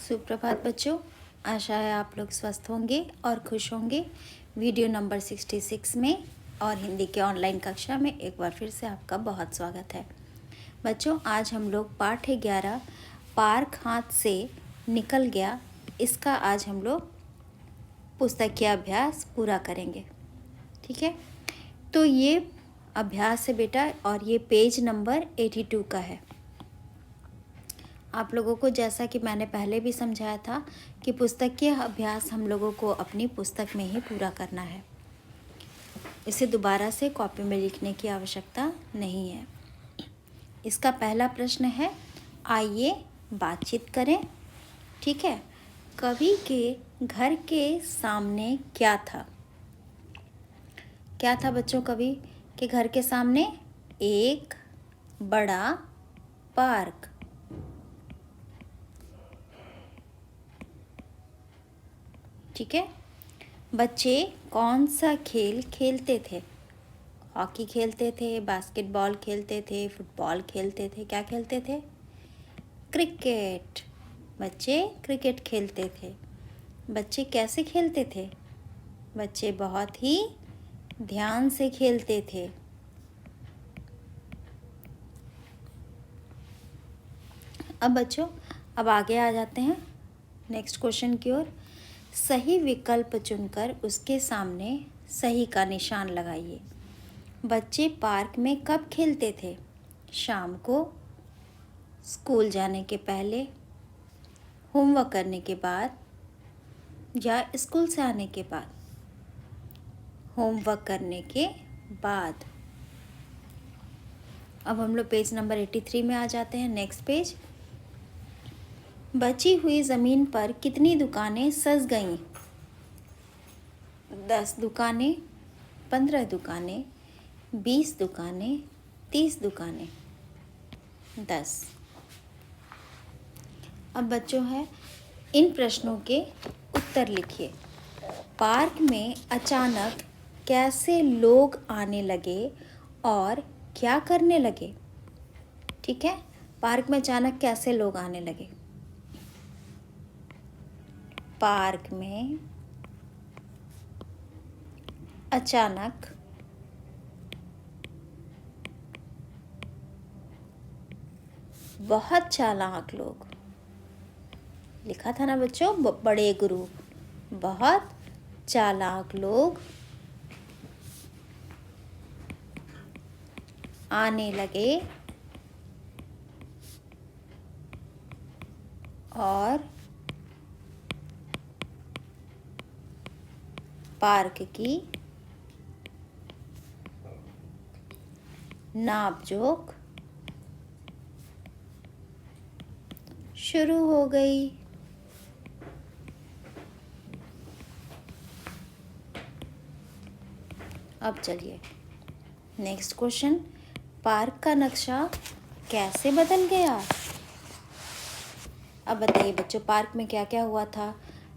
सुप्रभात बच्चों, आशा है आप लोग स्वस्थ होंगे और खुश होंगे। वीडियो नंबर 66 में और हिंदी के ऑनलाइन कक्षा में एक बार फिर से आपका बहुत स्वागत है। बच्चों, आज हम लोग पाठ 11 पार्क हाथ से निकल गया, इसका आज हम लोग पुस्तकीय अभ्यास पूरा करेंगे। ठीक है, तो ये अभ्यास है बेटा और ये पेज नंबर 82 का है। आप लोगों को जैसा कि मैंने पहले भी समझाया था कि पुस्तकीय अभ्यास हम लोगों को अपनी पुस्तक में ही पूरा करना है, इसे दोबारा से कॉपी में लिखने की आवश्यकता नहीं है। इसका पहला प्रश्न है, आइए बातचीत करें। ठीक है, कवि के घर के सामने क्या था? क्या था बच्चों कवि के घर के सामने? एक बड़ा पार्क। ठीक है, बच्चे कौन सा खेल खेलते थे? हॉकी खेलते थे, बास्केटबॉल खेलते थे, फुटबॉल खेलते थे, क्या खेलते थे? क्रिकेट। बच्चे क्रिकेट खेलते थे। बच्चे कैसे खेलते थे? बच्चे बहुत ही ध्यान से खेलते थे। अब बच्चों, अब आगे आ जाते हैं नेक्स्ट क्वेश्चन की ओर। सही विकल्प चुनकर उसके सामने सही का निशान लगाइए। बच्चे पार्क में कब खेलते थे? शाम को, स्कूल जाने के पहले, होमवर्क करने के बाद या स्कूल से आने के बाद? होमवर्क करने के बाद। अब हम लोग पेज नंबर 83 में आ जाते हैं। Next page. बची हुई ज़मीन पर कितनी दुकानें सज गईं? 10 दुकानें, 15 दुकानें, 20 दुकानें, 30 दुकानें? 10। अब बच्चों है, इन प्रश्नों के उत्तर लिखिए। पार्क में अचानक कैसे लोग आने लगे और क्या करने लगे? ठीक है, पार्क में अचानक कैसे लोग आने लगे? पार्क में अचानक बहुत चालाक लोग, लिखा था ना बच्चों, बड़े ग्रुप, बहुत चालाक लोग आने लगे और पार्क की नापजोख शुरू हो गई। अब चलिए नेक्स्ट क्वेश्चन। पार्क का नक्शा कैसे बदल गया? अब बताइए बच्चों, पार्क में क्या क्या हुआ था?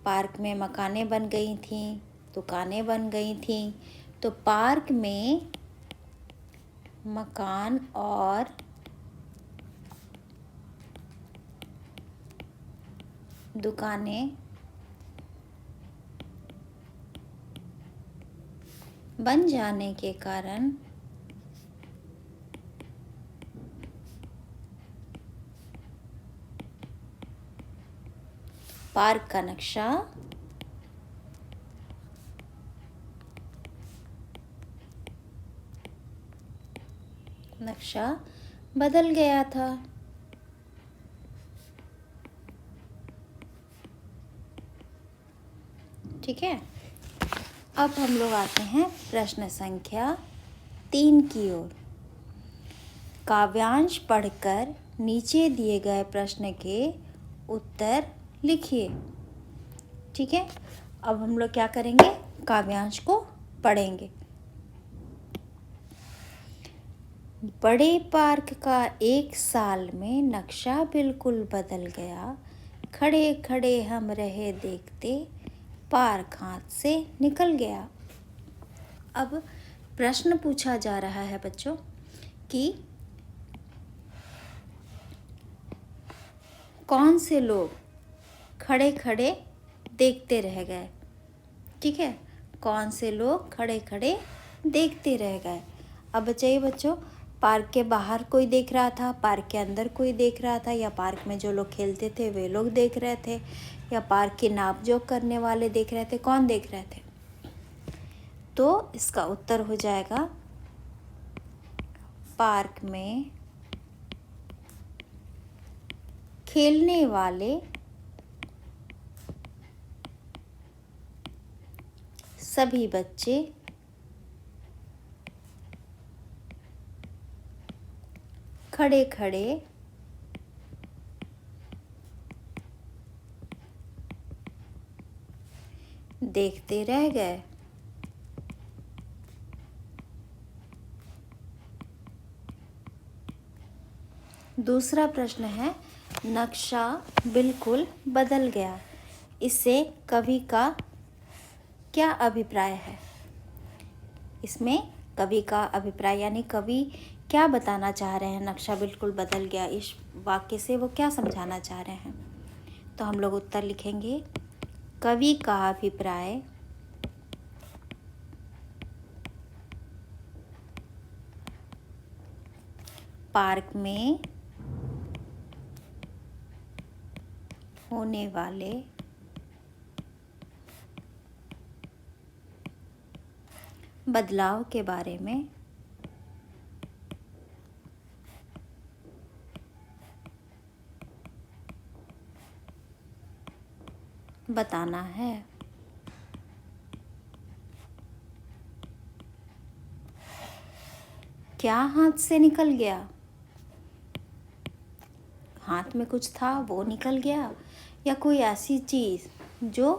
पार्क में मकानें बन गई थीं, दुकानें बन गई थीं, तो पार्क में मकान और दुकानें बन जाने के कारण पार्क का नक्शा बदल गया था। ठीक है, अब हम लोग आते हैं प्रश्न संख्या 3 की ओर। काव्यांश पढ़कर नीचे दिए गए प्रश्न के उत्तर लिखिए। ठीक है, अब हम लोग क्या करेंगे? काव्यांश को पढ़ेंगे। बड़े पार्क का एक साल में नक्शा बिल्कुल बदल गया। खड़े खड़े हम रहे देखते, पार्क हाथ से निकल गया। अब प्रश्न पूछा जा रहा है बच्चों कि कौन से लोग खड़े खड़े देखते रह गए। ठीक है, कौन से लोग खड़े खड़े देखते रह गए। अब बताइए बच्चों, पार्क के बाहर कोई देख रहा था, पार्क के अंदर कोई देख रहा था, या पार्क में जो लोग खेलते थे वे लोग देख रहे थे, या पार्क की नाप जोख करने वाले देख रहे थे, कौन देख रहे थे? तो इसका उत्तर हो जाएगा पार्क में खेलने वाले सभी बच्चे खड़े खड़े देखते रह गए। दूसरा प्रश्न है, नक्शा बिल्कुल बदल गया, इससे कवि का क्या अभिप्राय है? इसमें कवि का अभिप्राय यानी कवि क्या बताना चाह रहे हैं? नक्शा बिल्कुल बदल गया, इस वाक्य से वो क्या समझाना चाह रहे हैं? तो हम लोग उत्तर लिखेंगे, कवि का अभिप्राय पार्क में होने वाले बदलाव के बारे में बताना है। क्या हाथ से निकल गया? हाथ में कुछ था वो निकल गया, या कोई ऐसी चीज़ जो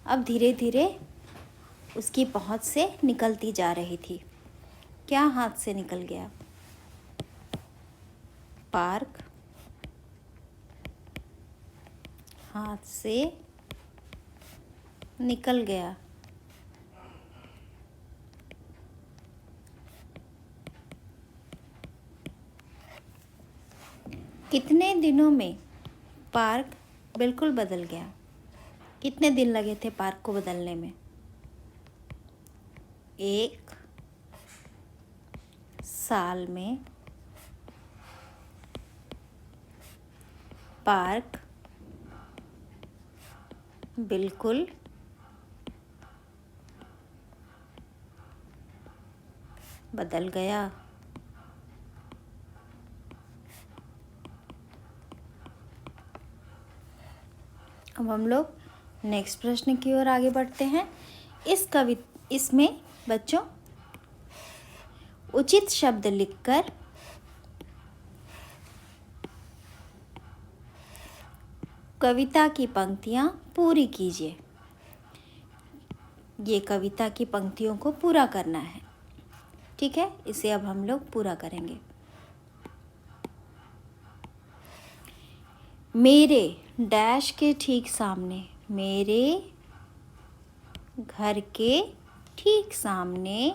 अब धीरे धीरे उसकी पहुंच से निकलती जा रही थी? क्या हाथ से निकल गया? पार्क हाथ से निकल गया। कितने दिनों में पार्क बिल्कुल बदल गया? कितने दिन लगे थे पार्क को बदलने में? 1 साल में पार्क बिल्कुल बदल गया। अब हम लोग नेक्स्ट प्रश्न की ओर आगे बढ़ते हैं। इसमें बच्चों उचित शब्द लिखकर कविता की पंक्तियां पूरी कीजिए। ये कविता की पंक्तियों को पूरा करना है। ठीक है, इसे अब हम लोग पूरा करेंगे। मेरे डैश के ठीक सामने, मेरे घर के ठीक सामने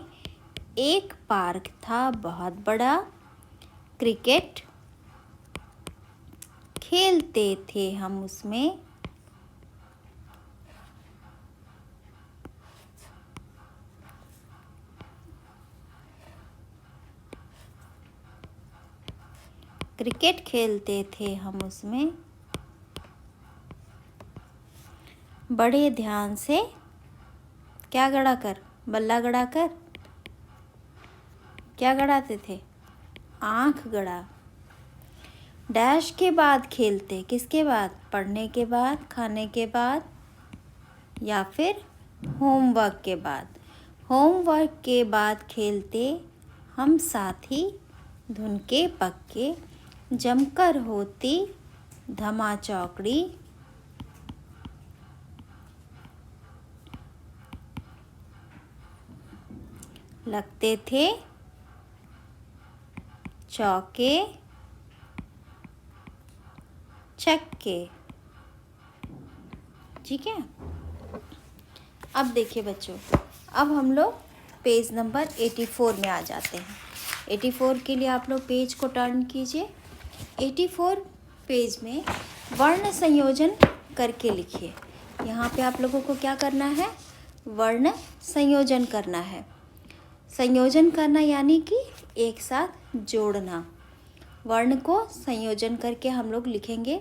एक पार्क था बहुत बड़ा, क्रिकेट खेलते थे हम उसमें, क्रिकेट खेलते थे हम उसमें बड़े ध्यान से, क्या गड़ा कर, बल्ला गड़ा कर, क्या गड़ाते थे? आँख गड़ा। डैश के बाद खेलते, किसके बाद? पढ़ने के बाद, खाने के बाद, या फिर होमवर्क के बाद? होमवर्क के बाद खेलते हम साथी, धुन के पक्के, जमकर होती धमा चौकड़ी, लगते थे चौके छक्के। ठीक है, अब देखिए बच्चों, अब हम लोग पेज नंबर 84 में आ जाते हैं। 84 के लिए आप लोग पेज को टर्न कीजिए। 84 पेज में वर्ण संयोजन करके लिखिए। यहाँ पे आप लोगों को क्या करना है, वर्ण संयोजन करना है। संयोजन करना यानी कि एक साथ जोड़ना। वर्ण को संयोजन करके हम लोग लिखेंगे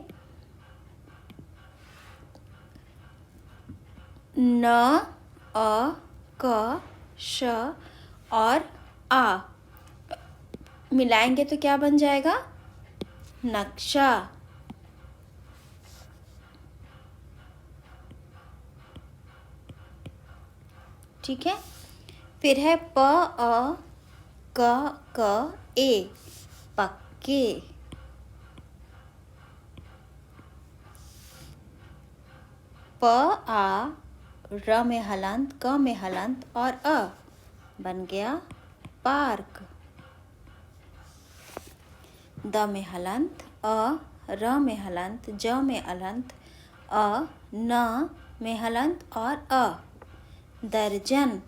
न, अ, क, श और आ मिलाएंगे तो क्या बन जाएगा, नक्शा। ठीक है। फिर है प, अ, क, ए, पक्के। प, आ, र में हलंत, क में हलंत और अ बन गया पार्क। द में हलंत, अ, र में हलंत, ज में अलंत, अ, न में हलंत और अ, दर्जन।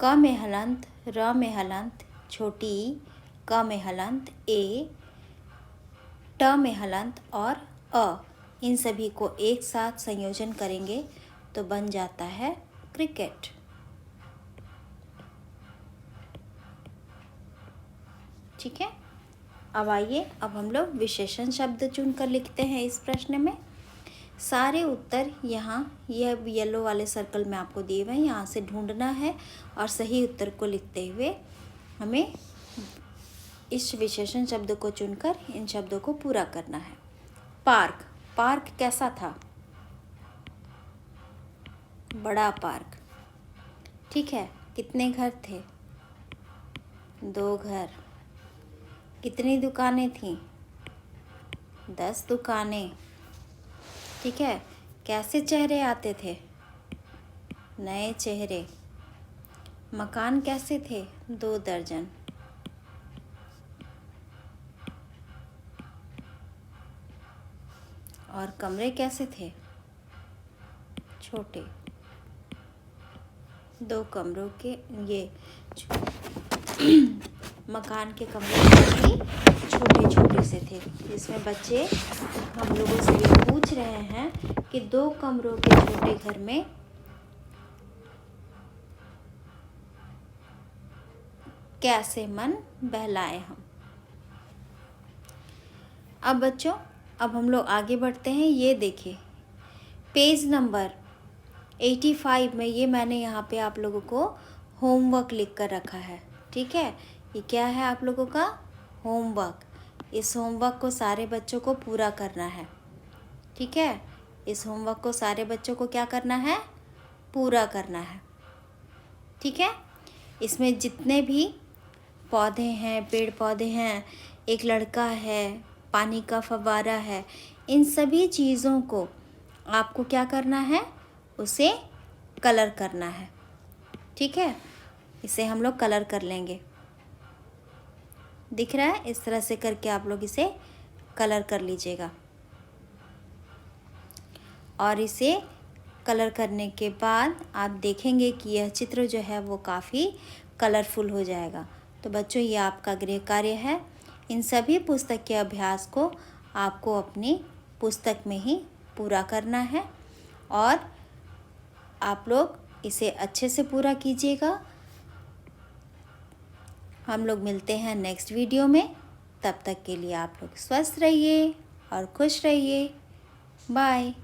क में हलंत, र में हलंत, छोटी क में हलंत, ए, ट में हलंत और अ, इन सभी को एक साथ संयोजन करेंगे तो बन जाता है क्रिकेट। ठीक है। अब आइए, अब हम लोग विशेषण शब्द चुनकर लिखते हैं इस प्रश्न में। सारे उत्तर यहाँ यह येलो वाले सर्कल में आपको दिए हुए हैं, यहाँ से ढूंढना है और सही उत्तर को लिखते हुए हमें इस विशेषण शब्द को चुनकर इन शब्दों को पूरा करना है। पार्क, पार्क कैसा था, बड़ा पार्क। ठीक है। कितने घर थे, 2 घर। कितनी दुकानें थीं, 10 दुकानें। ठीक है। कैसे चेहरे आते थे, नए चेहरे। मकान कैसे थे, 2 दर्जन। और कमरे कैसे थे, छोटे। 2 कमरों के ये मकान के कमरे काफ़ी छोटे छोटे से थे, जिसमें बच्चे हम लोगों से ये पूछ रहे हैं कि 2 कमरों के छोटे घर में कैसे मन बहलाए हम। अब बच्चों, अब हम लोग आगे बढ़ते हैं। ये देखिए पेज नंबर 85 में ये मैंने यहाँ पे आप लोगों को होमवर्क लिख कर रखा है। ठीक है। ये क्या है आप लोगों का होमवर्क। इस होमवर्क को सारे बच्चों को पूरा करना है। ठीक है। इस होमवर्क को सारे बच्चों को क्या करना है, पूरा करना है। ठीक है। इसमें जितने भी पौधे हैं, पेड़ पौधे हैं, एक लड़का है, पानी का फव्वारा है, इन सभी चीज़ों को आपको क्या करना है, उसे कलर करना है। ठीक है। इसे हम लोग कलर कर लेंगे। दिख रहा है, इस तरह से करके आप लोग इसे कलर कर लीजिएगा। और इसे कलर करने के बाद आप देखेंगे कि यह चित्र जो है वो काफ़ी कलरफुल हो जाएगा। तो बच्चों, ये आपका गृह कार्य है। इन सभी पुस्तक के अभ्यास को आपको अपनी पुस्तक में ही पूरा करना है और आप लोग इसे अच्छे से पूरा कीजिएगा। हम लोग मिलते हैं नेक्स्ट वीडियो में। तब तक के लिए आप लोग स्वस्थ रहिए और खुश रहिए। बाय।